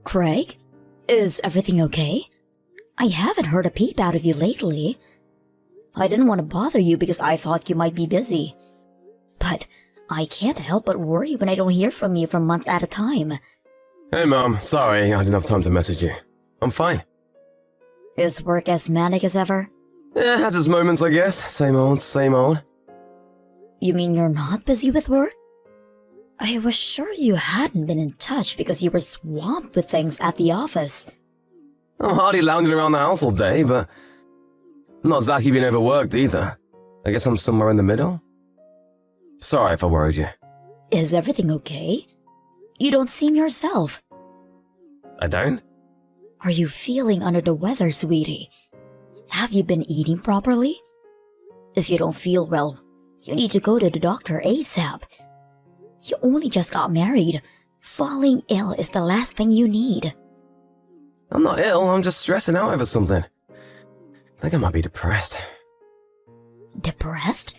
Craig? Is everything okay? I haven't heard a peep out of you lately. I didn't want to bother you because I thought you might be busy. But I can't help but worry when I don't hear from you for months at a time. Hey Mom, sorry I didn't have time to message you. I'm fine. Is work as manic as ever? Yeah, has its moments I guess. Same old, same old. You mean you're not busy with work? I was sure you hadn't been in touch because you were swamped with things at the office. I'm hardly lounging around the house all day, but I'm not exactly being overworked either. I guess I'm somewhere in the middle? Sorry if I worried you. Is everything okay? You don't seem yourself. I don't? Are you feeling under the weather, sweetie? Have you been eating properly? If you don't feel well, you need to go to the doctor ASAP. You only just got married. Falling ill is the last thing you need. I'm not ill, I'm just stressing out over something. I think I might be depressed. Depressed?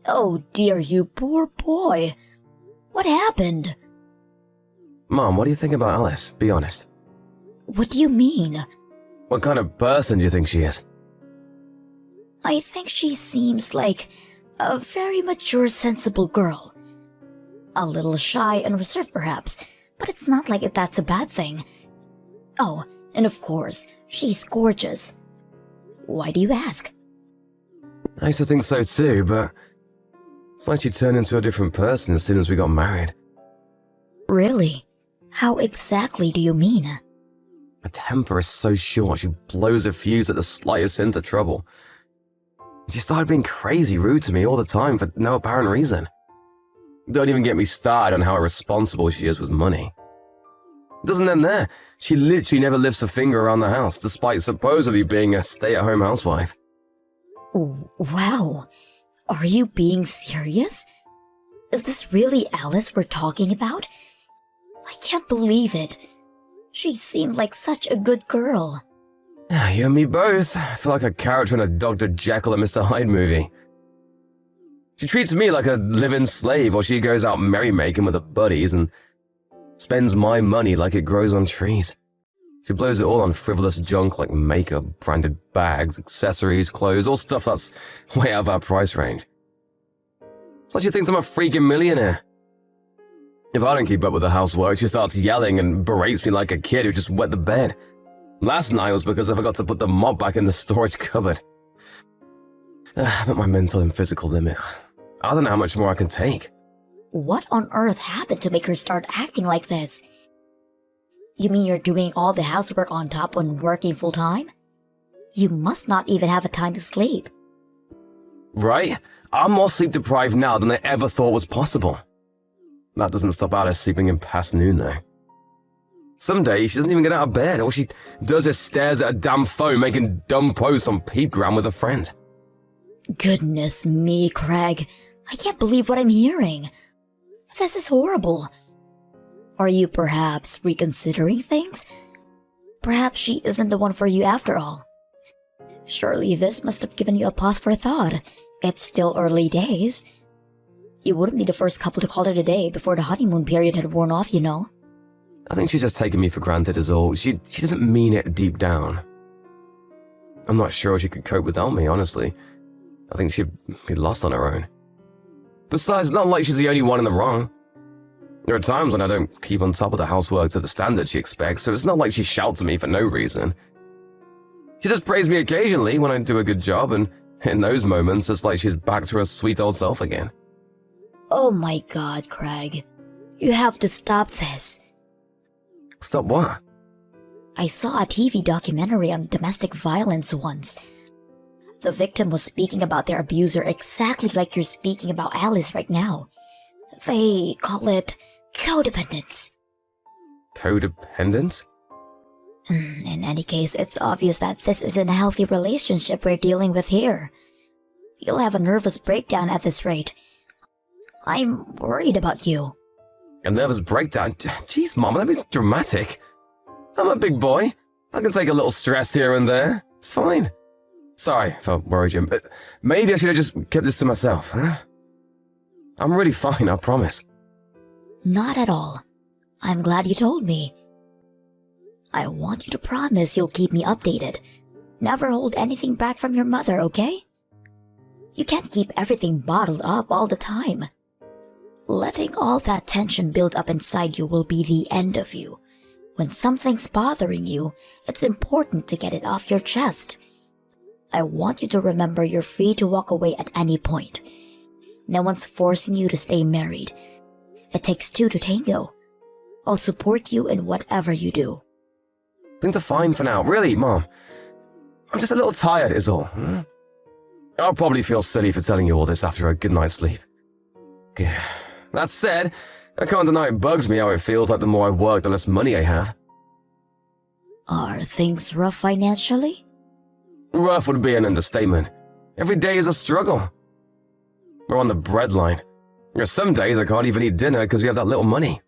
Oh dear, you poor boy. What happened? Mom, what do you think about Alice? Be honest. What do you mean? What kind of person do you think she is? I think she seems like a very mature, sensible girl. A little shy and reserved perhaps, but it's not like that's a bad thing. Oh, and of course, she's gorgeous. Why do you ask? I used to think so too, but it's like she turned into a different person as soon as we got married. Really? How exactly do you mean? Her temper is so short, she blows a fuse at the slightest hint of trouble. She started being crazy rude to me all the time for no apparent reason. Don't even get me started on how irresponsible she is with money. It doesn't end there. She literally never lifts a finger around the house, despite supposedly being a stay-at-home housewife. Wow. Are you being serious? Is this really Alice we're talking about? I can't believe it. She seemed like such a good girl. You and me both. I feel like a character in a Dr. Jekyll and Mr. Hyde movie. She treats me like a living slave while she goes out merrymaking with her buddies and spends my money like it grows on trees. She blows it all on frivolous junk like makeup, branded bags, accessories, clothes, all stuff that's way out of our price range. It's like she thinks I'm a freaking millionaire. If I don't keep up with the housework, she starts yelling and berates me like a kid who just wet the bed. Last night was because I forgot to put the mop back in the storage cupboard. I'm at my mental and physical limit. I don't know how much more I can take. What on earth happened to make her start acting like this? You mean you're doing all the housework on top when working full-time? You must not even have a time to sleep. Right? I'm more sleep-deprived now than I ever thought was possible. That doesn't stop Alice sleeping in past noon, though. Some days she doesn't even get out of bed. All she does is stares at a damn phone making dumb posts on Peepgram with a friend. Goodness me, Craig. I can't believe what I'm hearing. This is horrible. Are you perhaps reconsidering things? Perhaps she isn't the one for you after all. Surely this must have given you a pause for thought. It's still early days. You wouldn't be the first couple to call it a day before the honeymoon period had worn off, you know. I think she's just taking me for granted is all. She doesn't mean it deep down. I'm not sure she could cope without me, honestly. I think she'd be lost on her own. Besides, it's not like she's the only one in the wrong. There are times when I don't keep on top of the housework to the standard she expects, so it's not like she shouts at me for no reason. She just praises me occasionally when I do a good job, and in those moments, it's like she's back to her sweet old self again. Oh my God, Craig. You have to stop this. Stop what? I saw a TV documentary on domestic violence once. The victim was speaking about their abuser exactly like you're speaking about Alice right now. They call it codependence. Codependence? In any case, it's obvious that this isn't a healthy relationship we're dealing with here. You'll have a nervous breakdown at this rate. I'm worried about you. A nervous breakdown? Jeez, Mom, that be dramatic. I'm a big boy. I can take a little stress here and there. It's fine. Sorry if I worried you, but maybe I should have just kept this to myself, huh? I'm really fine, I promise. Not at all. I'm glad you told me. I want you to promise you'll keep me updated. Never hold anything back from your mother, okay? You can't keep everything bottled up all the time. Letting all that tension build up inside you will be the end of you. When something's bothering you, it's important to get it off your chest. I want you to remember you're free to walk away at any point. No one's forcing you to stay married. It takes two to tango. I'll support you in whatever you do. Things are fine for now. Really, Mom. I'm just a little tired is all. I'll probably feel silly for telling you all this after a good night's sleep. That said, I can't deny it bugs me how it feels like the more I work, the less money I have. Are things rough financially? Rough would be an understatement. Every day is a struggle. We're on the breadline. There's some days I can't even eat dinner because we have that little money.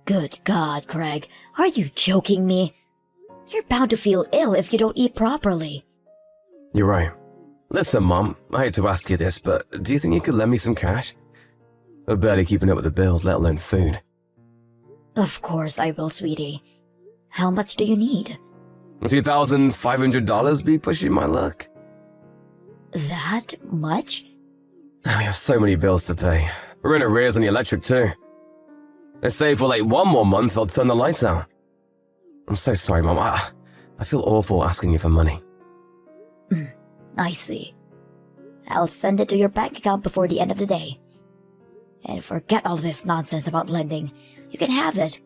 Good God, Craig. Are you joking me? You're bound to feel ill if you don't eat properly. You're right. Listen, Mom, I hate to ask you this, but do you think you could lend me some cash? I'm barely keeping up with the bills, let alone food. Of course I will, sweetie. How much do you need? $2,500 be pushing my luck. That much? We have so many bills to pay. We're in arrears on the electric too. They say if we're late one more month, they'll turn the lights out. I'm so sorry, Mom. I feel awful asking you for money. I see. I'll send it to your bank account before the end of the day. And forget all this nonsense about lending. You can have it.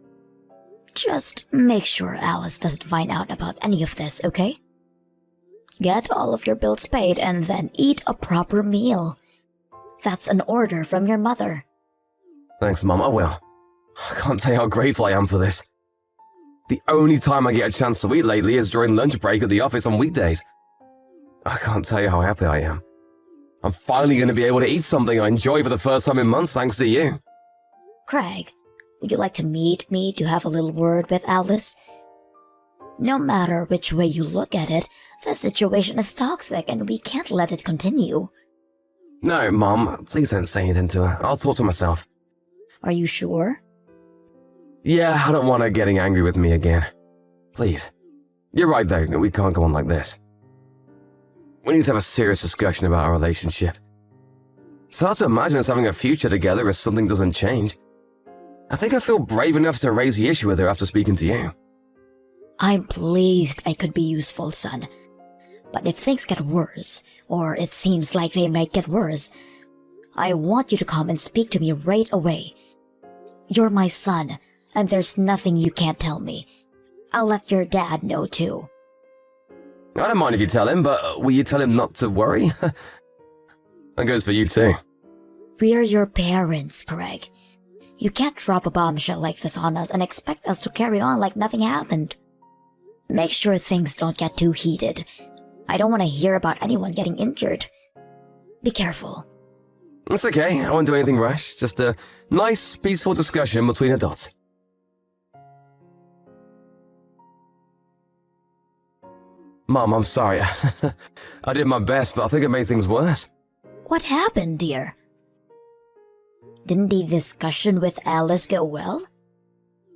Just make sure Alice doesn't find out about any of this, okay? Get all of your bills paid and then eat a proper meal. That's an order from your mother. Thanks, Mom, I will. I can't tell you how grateful I am for this. The only time I get a chance to eat lately is during lunch break at the office on weekdays. I can't tell you how happy I am. I'm finally going to be able to eat something I enjoy for the first time in months thanks to you. Craig, would you like to meet me to have a little word with Alice? No matter which way you look at it, the situation is toxic and we can't let it continue. No, Mom, please don't say anything to her. I'll talk to myself. Are you sure? Yeah, I don't want her getting angry with me again. Please. You're right, though. We can't go on like this. We need to have a serious discussion about our relationship. It's hard to imagine us having a future together if something doesn't change. I think I feel brave enough to raise the issue with her after speaking to you. I'm pleased I could be useful, son. But if things get worse, or it seems like they might get worse, I want you to come and speak to me right away. You're my son, and there's nothing you can't tell me. I'll let your dad know too. I don't mind if you tell him, but will you tell him not to worry? That goes for you too. We're your parents, Greg. You can't drop a bombshell like this on us and expect us to carry on like nothing happened. Make sure things don't get too heated. I don't want to hear about anyone getting injured. Be careful. It's okay, I won't do anything rash. Just a nice, peaceful discussion between adults. Mom, I'm sorry. I did my best, but I think it made things worse. What happened, dear? Didn't the discussion with Alice go well?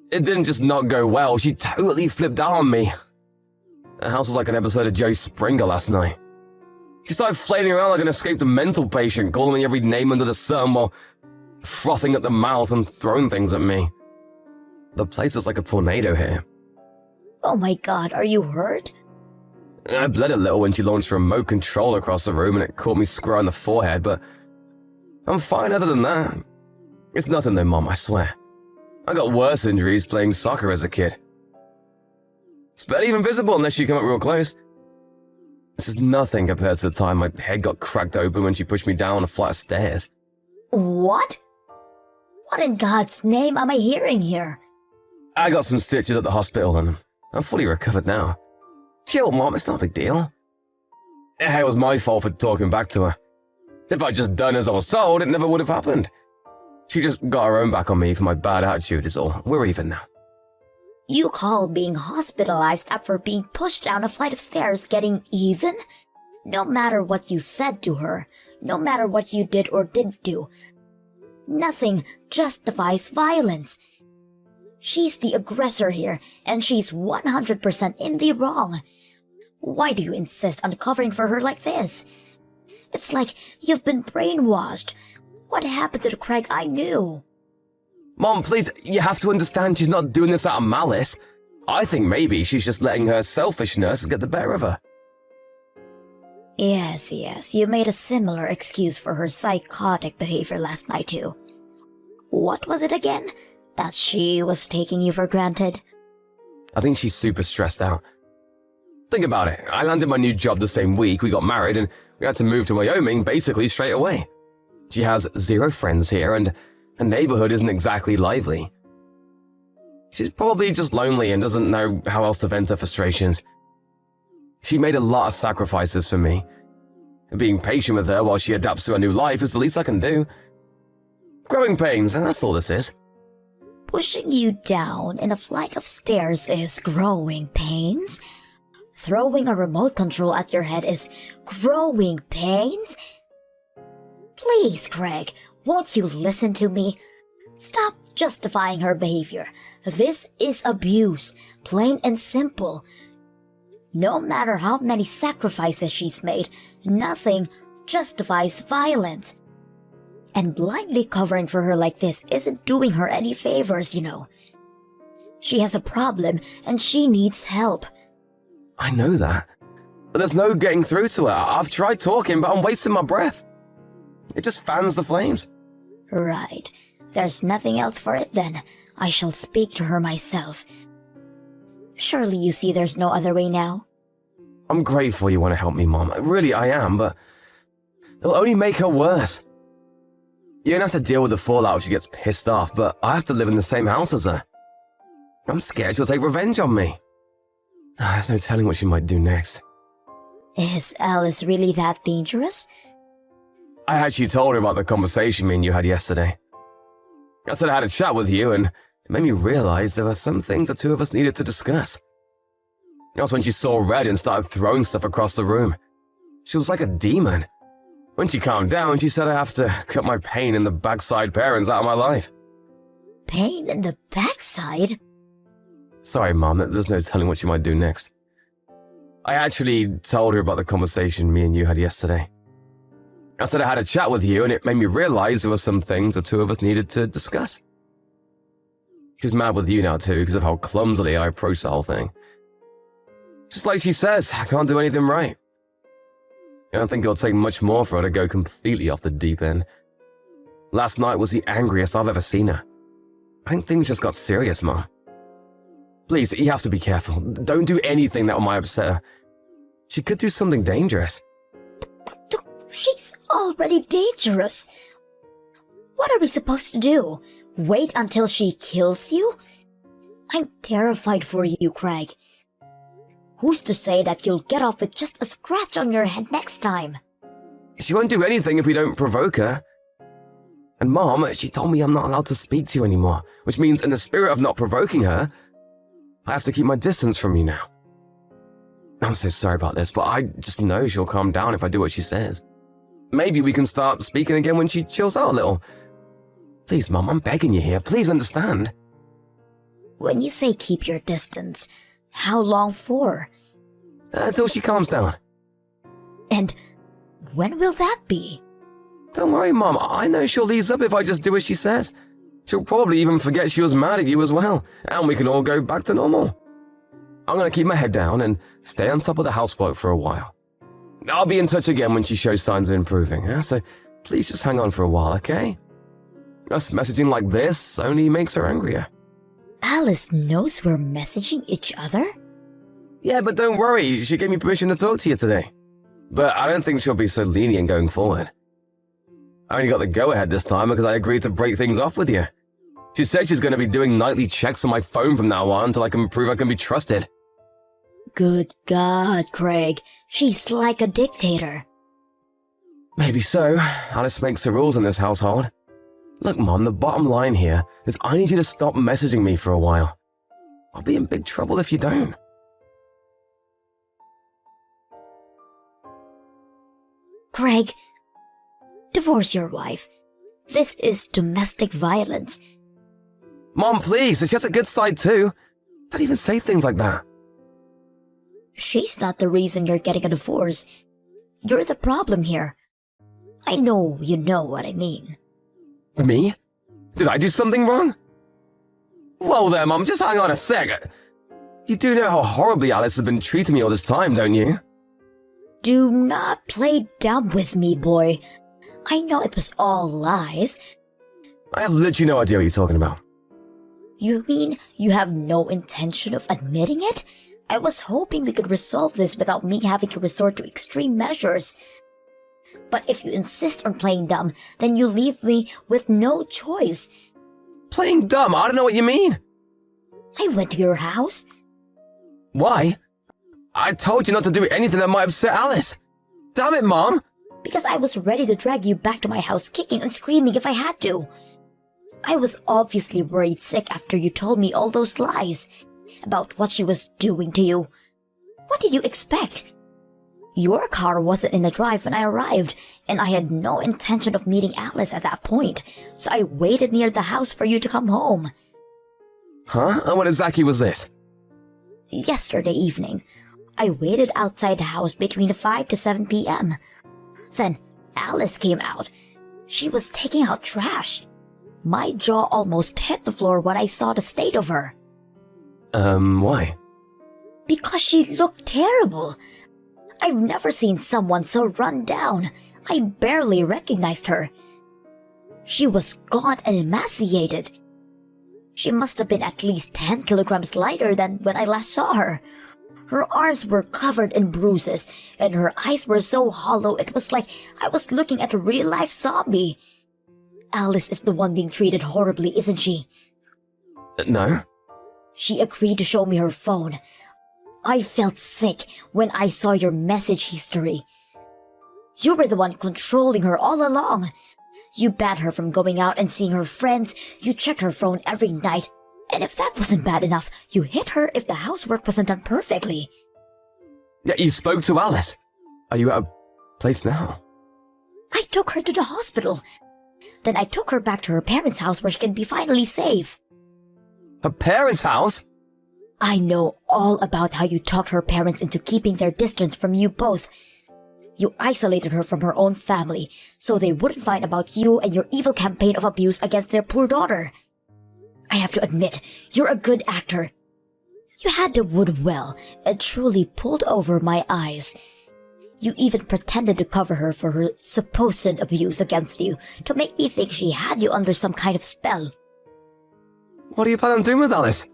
It didn't just not go well, she totally flipped out on me. The house was like an episode of Jerry Springer last night. She started flailing around like an escaped mental patient, calling me every name under the sun while frothing at the mouth and throwing things at me. The place was like a tornado here. Oh my God, are you hurt? I bled a little when she launched a remote control across the room and it caught me square on the forehead, but I'm fine other than that. It's nothing though, Mom, I swear. I got worse injuries playing soccer as a kid. It's barely even visible unless you come up real close. This is nothing compared to the time my head got cracked open when she pushed me down a flight of stairs. What? What in God's name am I hearing here? I got some stitches at the hospital and I'm fully recovered now. Chill, Mom, it's not a big deal. It was my fault for talking back to her. If I'd just done as I was told, it never would have happened. She just got her own back on me for my bad attitude is all. We're even now. You call being hospitalized after being pushed down a flight of stairs getting even? No matter what you said to her, no matter what you did or didn't do, nothing justifies violence. She's the aggressor here, and she's 100% in the wrong. Why do you insist on covering for her like this? It's like you've been brainwashed. What happened to the Craig I knew? Mom, please, you have to understand she's not doing this out of malice. I think maybe she's just letting her selfishness get the better of her. Yes, you made a similar excuse for her psychotic behavior last night too. What was it again? That she was taking you for granted? I think she's super stressed out. Think about it. I landed my new job the same week we got married, and we had to move to Wyoming basically straight away. She has 0 friends here, and her neighborhood isn't exactly lively. She's probably just lonely and doesn't know how else to vent her frustrations. She made a lot of sacrifices for me. Being patient with her while she adapts to her new life is the least I can do. Growing pains, and that's all this is. Pushing you down in a flight of stairs is growing pains? Throwing a remote control at your head is growing pains? Please, Craig, won't you listen to me? Stop justifying her behavior. This is abuse, plain and simple. No matter how many sacrifices she's made, nothing justifies violence. And blindly covering for her like this isn't doing her any favors, you know. She has a problem and she needs help. I know that. But there's no getting through to her. I've tried talking, but I'm wasting my breath. It just fans the flames. Right. There's nothing else for it then. I shall speak to her myself. Surely you see there's no other way now? I'm grateful you want to help me, Mom. Really, I am, but it'll only make her worse. You don't have to deal with the fallout if she gets pissed off, but I have to live in the same house as her. I'm scared she'll take revenge on me. There's no telling what she might do next. Is Alice really that dangerous? I actually told her about the conversation me and you had yesterday. I said I had a chat with you, and it made me realize there were some things the two of us needed to discuss. That's when she saw red and started throwing stuff across the room. She was like a demon. When she calmed down, she said I have to cut my pain in the backside parents out of my life. Pain in the backside? Sorry, Mom, there's no telling what she might do next. I actually told her about the conversation me and you had yesterday. I said I had a chat with you, and it made me realize there were some things the two of us needed to discuss. She's mad with you now, too, because of how clumsily I approached the whole thing. Just like she says, I can't do anything right. I don't think it'll take much more for her to go completely off the deep end. Last night was the angriest I've ever seen her. I think things just got serious, Mom. Please, you have to be careful. Don't do anything that might upset her. She could do something dangerous. She's already dangerous. What are we supposed to do? Wait until she kills you? I'm terrified for you, Craig. Who's to say that you'll get off with just a scratch on your head next time? She won't do anything if we don't provoke her. And Mom, she told me I'm not allowed to speak to you anymore, which means in the spirit of not provoking her, I have to keep my distance from you now. I'm so sorry about this, but I just know she'll calm down if I do what she says. Maybe we can start speaking again when she chills out a little. Please, Mom, I'm begging you here. Please understand. When you say keep your distance, how long for? Until she calms down. And when will that be? Don't worry, Mom. I know she'll ease up if I just do as she says. She'll probably even forget she was mad at you as well, and we can all go back to normal. I'm going to keep my head down and stay on top of the housework for a while. I'll be in touch again when she shows signs of improving, so please just hang on for a while, okay? Us messaging like this only makes her angrier. Alice knows we're messaging each other? Yeah, but don't worry, she gave me permission to talk to you today. But I don't think she'll be so lenient going forward. I only got the go-ahead this time because I agreed to break things off with you. She said she's going to be doing nightly checks on my phone from now on until I can prove I can be trusted. Good God, Craig. She's like a dictator. Maybe so. Alice makes the rules in this household. Look, Mom, the bottom line here is I need you to stop messaging me for a while. I'll be in big trouble if you don't. Craig, divorce your wife. This is domestic violence. Mom, please, she has a good side too. Don't even say things like that. She's not the reason you're getting a divorce. You're the problem here. I know you know what I mean. Me? Did I do something wrong? Whoa there, Mom, just hang on a sec. You do know how horribly Alice has been treating me all this time, don't you? Do not play dumb with me, boy. I know it was all lies. I have literally no idea what you're talking about. You mean you have no intention of admitting it? I was hoping we could resolve this without me having to resort to extreme measures. But if you insist on playing dumb, then you leave me with no choice. Playing dumb? I don't know what you mean. I went to your house. Why? I told you not to do anything that might upset Alice. Damn it, Mom! Because I was ready to drag you back to my house kicking and screaming if I had to. I was obviously worried sick after you told me all those lies about what she was doing to you. What did you expect? Your car wasn't in the drive when I arrived, and I had no intention of meeting Alice at that point, so I waited near the house for you to come home. Huh? And what exactly was this? Yesterday evening, I waited outside the house between 5 to 7 p.m. Then Alice came out. She was taking out trash. My jaw almost hit the floor when I saw the state of her. Why? Because she looked terrible. I've never seen someone so run down. I barely recognized her. She was gaunt and emaciated. She must have been at least 10 kilograms lighter than when I last saw her. Her arms were covered in bruises, and her eyes were so hollow it was like I was looking at a real-life zombie. Alice is the one being treated horribly, isn't she? No. She agreed to show me her phone. I felt sick when I saw your message history. You were the one controlling her all along. You banned her from going out and seeing her friends. You checked her phone every night. And if that wasn't bad enough, you hit her if the housework wasn't done perfectly. Yeah, you spoke to Alice. Are you at a place now? I took her to the hospital. Then I took her back to her parents' house where she can be finally safe. Her parents' house? I know all about how you talked her parents into keeping their distance from you both. You isolated her from her own family so they wouldn't find about you and your evil campaign of abuse against their poor daughter. I have to admit, you're a good actor. You had the wood well and truly pulled over my eyes. You even pretended to cover her for her supposed abuse against you to make me think she had you under some kind of spell. What do you plan on doing with Alice?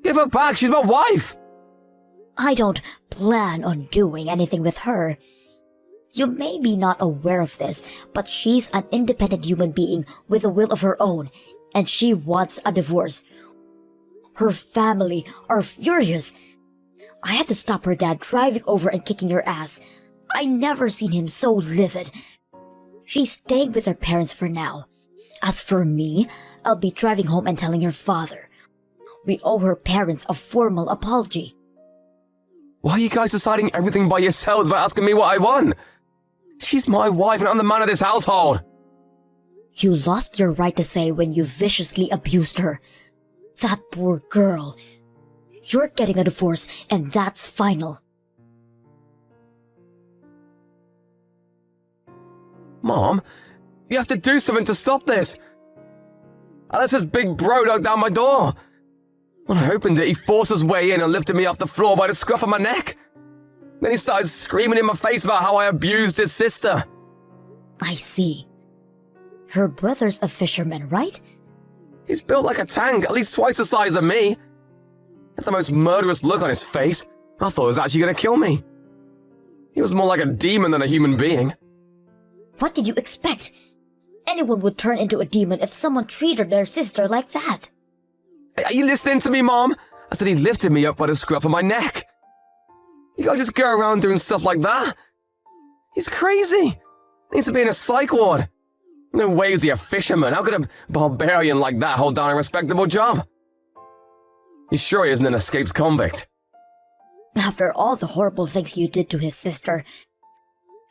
Give her back, she's my wife! I don't plan on doing anything with her. You may be not aware of this, but she's an independent human being with a will of her own, and she wants a divorce. Her family are furious. I had to stop her dad driving over and kicking your ass. I never seen him so livid. She's staying with her parents for now. As for me, I'll be driving home and telling your father. We owe her parents a formal apology. Why are you guys deciding everything by yourselves without asking me what I want? She's my wife and I'm the man of this household. You lost your right to say when you viciously abused her. That poor girl. You're getting a divorce, and that's final. Mom, you have to do something to stop this. Alice's big bro knocked down my door. When I opened it, he forced his way in and lifted me off the floor by the scruff of my neck. Then he started screaming in my face about how I abused his sister. I see. Her brother's a fisherman, right? He's built like a tank, at least twice the size of me. He had the most murderous look on his face. I thought he was actually going to kill me. He was more like a demon than a human being. What did you expect? Anyone would turn into a demon if someone treated their sister like that. Are you listening to me, Mom? I said he lifted me up by the scruff of my neck. You can't just go around doing stuff like that. He's crazy. Needs to be in a psych ward. No way is he a fisherman. How could a barbarian like that hold down a respectable job? He's sure he isn't an escaped convict. After all the horrible things you did to his sister,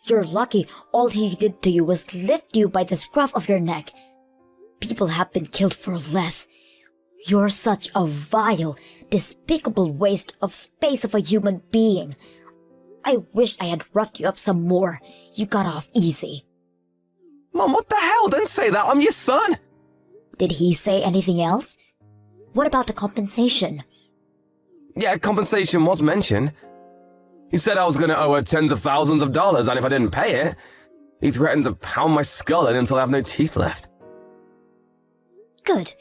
you're lucky all he did to you was lift you by the scruff of your neck. People have been killed for less. You're such a vile, despicable waste of space of a human being. I wish I had roughed you up some more. You got off easy. Mom, what the hell? Don't say that. I'm your son. Did he say anything else? What about the compensation? Yeah, compensation was mentioned. He said I was going to owe her tens of thousands of dollars, and if I didn't pay it, he threatened to pound my skull in until I have no teeth left. Good.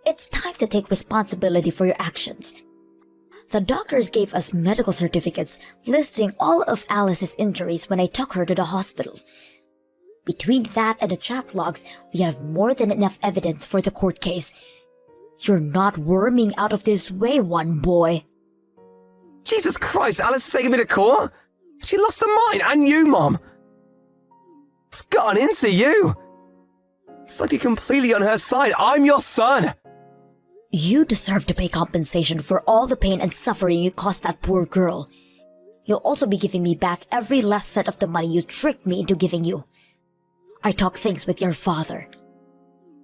It's time to take responsibility for your actions. The doctors gave us medical certificates listing all of Alice's injuries when I took her to the hospital. Between that and the chat logs, we have more than enough evidence for the court case. You're not worming out of this way, one boy. Jesus Christ, Alice is taking me to court? She lost her mind, and you, Mom. What's gotten into you? It's like you're completely on her side. I'm your son. You deserve to pay compensation for all the pain and suffering you caused that poor girl. You'll also be giving me back every last cent of the money you tricked me into giving you. I talked things with your father.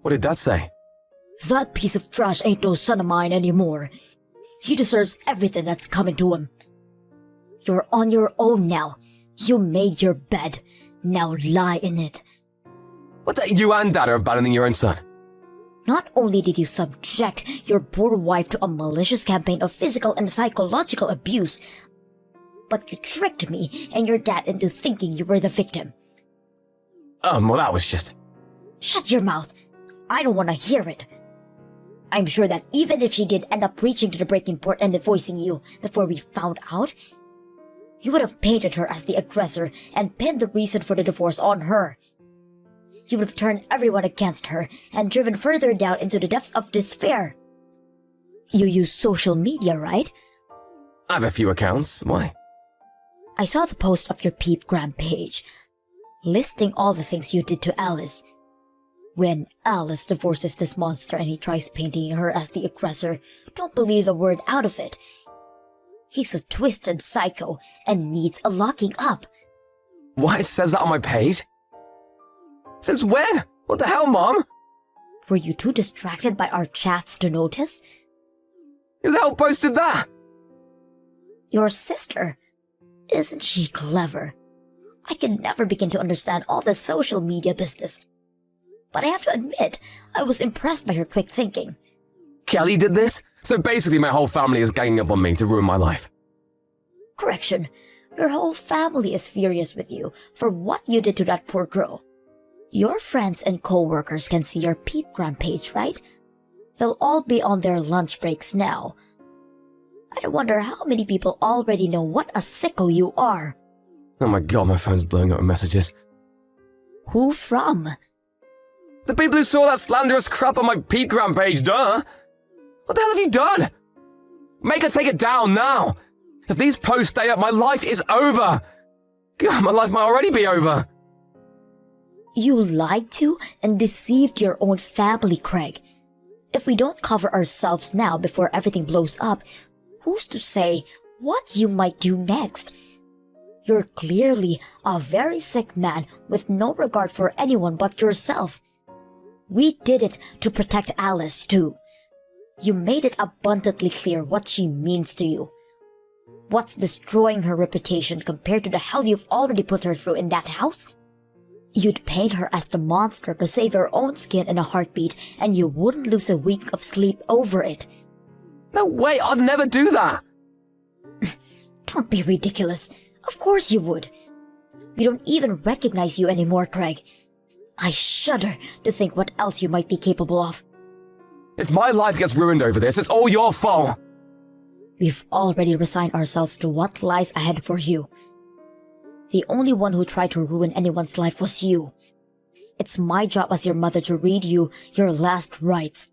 What did Dad say? That piece of trash ain't no son of mine anymore. He deserves everything that's coming to him. You're on your own now. You made your bed. Now lie in it. What the? You and Dad are abandoning your own son. Not only did you subject your poor wife to a malicious campaign of physical and psychological abuse, but you tricked me and your dad into thinking you were the victim. Well, that was just... Shut your mouth. I don't want to hear it. I'm sure that even if she did end up reaching to the breaking point and divorcing you before we found out, you would have painted her as the aggressor and pinned the reason for the divorce on her. You would have turned everyone against her and driven further down into the depths of despair. You use social media, right? I have a few accounts. Why? I saw the post of your Peepgram page, listing all the things you did to Alice. When Alice divorces this monster and he tries painting her as the aggressor, don't believe a word out of it. He's a twisted psycho and needs a locking up. Why, it says that on my page? Since when? What the hell, Mom? Were you too distracted by our chats to notice? Who the hell posted that? Your sister. Isn't she clever? I can never begin to understand all the social media business. But I have to admit, I was impressed by her quick thinking. Kelly did this? So basically my whole family is ganging up on me to ruin my life. Correction. Your whole family is furious with you for what you did to that poor girl. Your friends and co-workers can see your Peepgram page, right? They'll all be on their lunch breaks now. I wonder how many people already know what a sicko you are. Oh my god, my phone's blowing up with messages. Who from? The people who saw that slanderous crap on my Peepgram page, duh! What the hell have you done? Make her take it down now! If these posts stay up, my life is over! God, my life might already be over! You lied to and deceived your own family, Craig. If we don't cover ourselves now before everything blows up, who's to say what you might do next? You're clearly a very sick man with no regard for anyone but yourself. We did it to protect Alice, too. You made it abundantly clear what she means to you. What's destroying her reputation compared to the hell you've already put her through in that house? You'd paint her as the monster to save your own skin in a heartbeat, and you wouldn't lose a week of sleep over it. No way, I'd never do that! Don't be ridiculous. Of course you would. We don't even recognize you anymore, Craig. I shudder to think what else you might be capable of. If my life gets ruined over this, it's all your fault! We've already resigned ourselves to what lies ahead for you. The only one who tried to ruin anyone's life was you. It's my job as your mother to read you your last rites.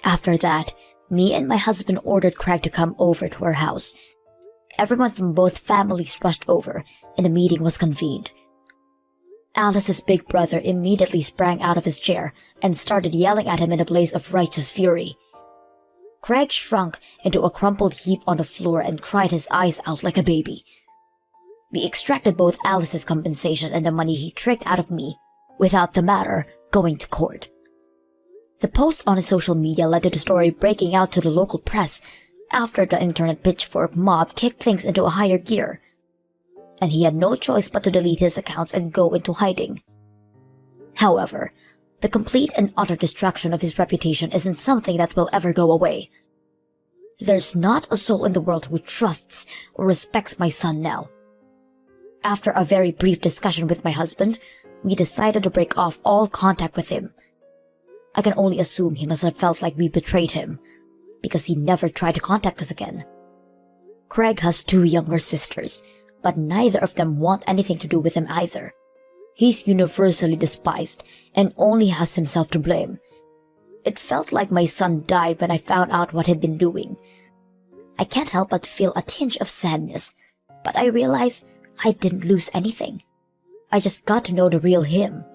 After that, me and my husband ordered Craig to come over to our house. Everyone from both families rushed over, and a meeting was convened. Alice's big brother immediately sprang out of his chair and started yelling at him in a blaze of righteous fury. Craig shrunk into a crumpled heap on the floor and cried his eyes out like a baby. We extracted both Alice's compensation and the money he tricked out of me, without the matter going to court. The post on his social media led to the story breaking out to the local press after the internet pitchfork mob kicked things into a higher gear, and he had no choice but to delete his accounts and go into hiding. However, the complete and utter destruction of his reputation isn't something that will ever go away. There's not a soul in the world who trusts or respects my son now. After a very brief discussion with my husband, we decided to break off all contact with him. I can only assume he must have felt like we betrayed him, because he never tried to contact us again. Craig has 2 younger sisters, but neither of them want anything to do with him either. He's universally despised and only has himself to blame. It felt like my son died when I found out what he'd been doing. I can't help but feel a tinge of sadness, but I realize I didn't lose anything. I just got to know the real him.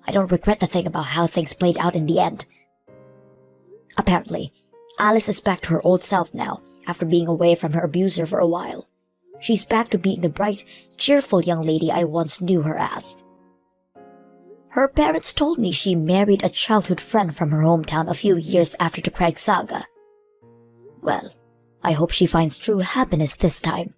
I don't regret a thing about how things played out in the end. Apparently, Alice is back to her old self now, after being away from her abuser for a while. She's back to being the bright, cheerful young lady I once knew her as. Her parents told me she married a childhood friend from her hometown a few years after the Craig saga. Well, I hope she finds true happiness this time.